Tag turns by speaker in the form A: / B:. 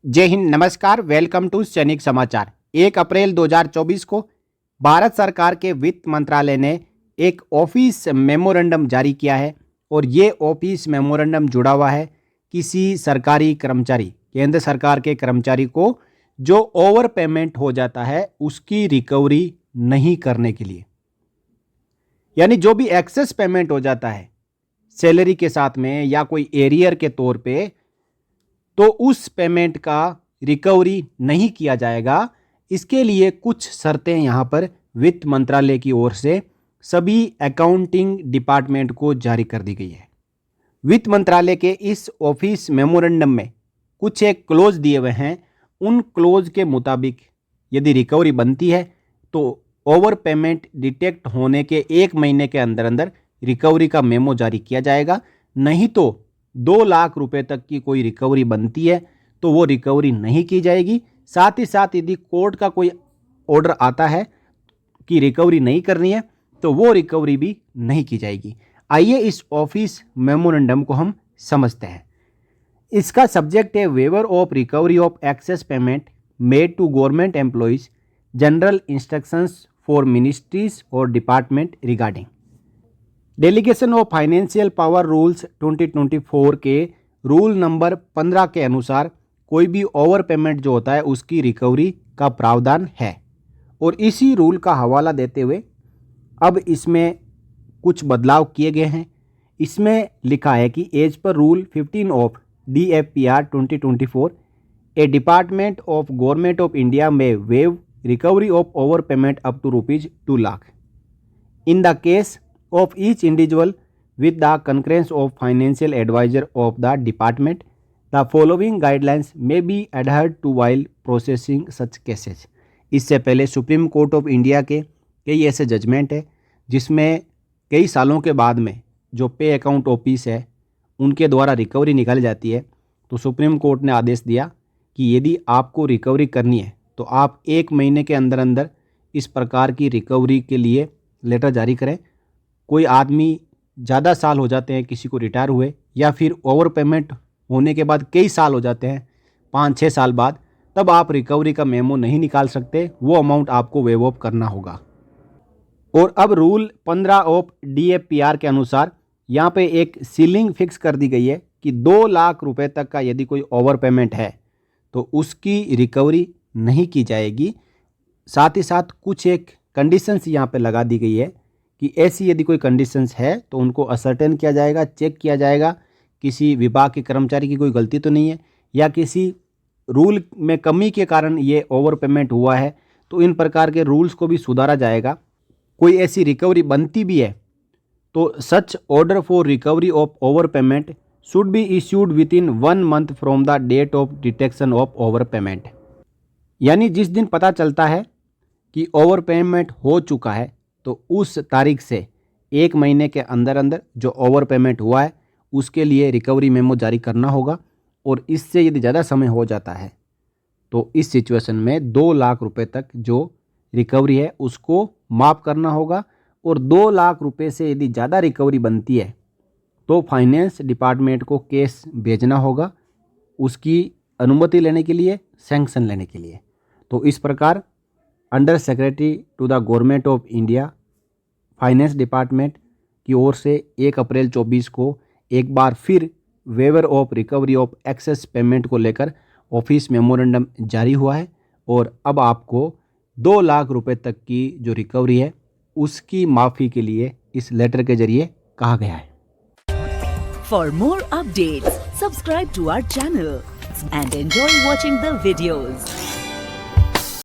A: जय हिंद, नमस्कार। Welcome to सैनिक समाचार। 1 अप्रैल 2024 को भारत सरकार के वित्त मंत्रालय ने एक ऑफिस मेमोरेंडम जारी किया है और ये ऑफिस मेमोरेंडम जुड़ा हुआ है किसी सरकारी कर्मचारी, केंद्र सरकार के कर्मचारी को जो ओवर पेमेंट हो जाता है उसकी रिकवरी नहीं करने के लिए। यानी जो भी एक्सेस पेमेंट हो जाता है सैलरी के साथ में या कोई एरियर के तौर पे, तो उस पेमेंट का रिकवरी नहीं किया जाएगा। इसके लिए कुछ शर्तें यहाँ पर वित्त मंत्रालय की ओर से सभी अकाउंटिंग डिपार्टमेंट को जारी कर दी गई है। वित्त मंत्रालय के इस ऑफिस मेमोरेंडम में कुछ एक क्लोज दिए हुए हैं। उन क्लोज के मुताबिक यदि रिकवरी बनती है तो ओवर पेमेंट डिटेक्ट होने के 1 महीने के अंदर अंदर रिकवरी का मेमो जारी किया जाएगा। नहीं तो 2 लाख रुपए तक की कोई रिकवरी बनती है तो वो रिकवरी नहीं की जाएगी। साथ ही साथ यदि कोर्ट का कोई ऑर्डर आता है कि रिकवरी नहीं करनी है तो वो रिकवरी भी नहीं की जाएगी। आइए इस ऑफिस मेमोरेंडम को हम समझते हैं। इसका सब्जेक्ट है waiver of recovery of excess payment made to government employees, general instructions for ministries और department regarding delegation of financial power rules 2024 के रूल नंबर 15 के अनुसार कोई भी ओवर पेमेंट जो होता है उसकी रिकवरी का प्रावधान है। और इसी रूल का हवाला देते हुए अब इसमें कुछ बदलाव किए गए हैं। इसमें लिखा है कि as per rule 15 of DFPR 2024 A department of government of India में waive recovery of over payment up to ₹2 lakh in the case of each individual with the concurrence of financial advisor of the department. The following guidelines may be adhered to while processing such cases. इससे पहले supreme court of India के कई ऐसे judgement है जिसमें कई सालों के बाद में जो पे अकाउंट ऑफिस है उनके द्वारा रिकवरी निकाली जाती है। तो सुप्रीम कोर्ट ने आदेश दिया कि यदि आपको रिकवरी करनी है तो आप 1 महीने के अंदर अंदर इस प्रकार की रिकवरी के लिए लेटर जारी करें। कोई आदमी ज़्यादा साल हो जाते हैं, किसी को रिटायर हुए या फिर ओवर पेमेंट होने के बाद कई साल हो जाते हैं, 5-6 साल बाद, तब आप रिकवरी का मेमो नहीं निकाल सकते। वो अमाउंट आपको वेव ऑफ करना होगा। और अब रूल 15 ऑफ DFPR के अनुसार यहाँ पे एक सीलिंग फिक्स कर दी गई है कि 2 लाख रुपए तक का यदि कोई ओवर पेमेंट है तो उसकी रिकवरी नहीं की जाएगी। साथ ही साथ कुछ एक कंडीशंस यहाँ पे लगा दी गई है कि ऐसी यदि कोई कंडीशंस है तो उनको असर्टेन किया जाएगा, चेक किया जाएगा किसी विभाग के कर्मचारी की कोई गलती तो नहीं है या किसी रूल में कमी के कारण ये ओवर पेमेंट हुआ है, तो इन प्रकार के रूल्स को भी सुधारा जाएगा। कोई ऐसी रिकवरी बनती भी है तो such order for recovery of over payment should be issued within 1 month from the date of detection of over payment. यानी जिस दिन पता चलता है कि ओवर पेमेंट हो चुका है तो उस तारीख से 1 महीने के अंदर अंदर जो ओवर पेमेंट हुआ है उसके लिए रिकवरी मेमो जारी करना होगा। और इससे यदि ज़्यादा समय हो जाता है तो इस सिचुएशन में 2 लाख रुपए तक जो रिकवरी है उसको माफ़ करना होगा। और 2 लाख रुपए से यदि ज़्यादा रिकवरी बनती है तो फाइनेंस डिपार्टमेंट को केस भेजना होगा उसकी अनुमति लेने के लिए, सैंक्शन लेने के लिए। तो इस प्रकार under secretary to the government of India finance department की ओर से 1 अप्रैल 24 को एक बार फिर waiver of recovery of excess payment को लेकर ऑफिस मेमोरेंडम जारी हुआ है। और अब आपको 2 लाख रुपए तक की जो रिकवरी है उसकी माफ़ी के लिए इस लेटर के जरिए कहा गया है।
B: For more updates subscribe to our channel and enjoy watching the videos.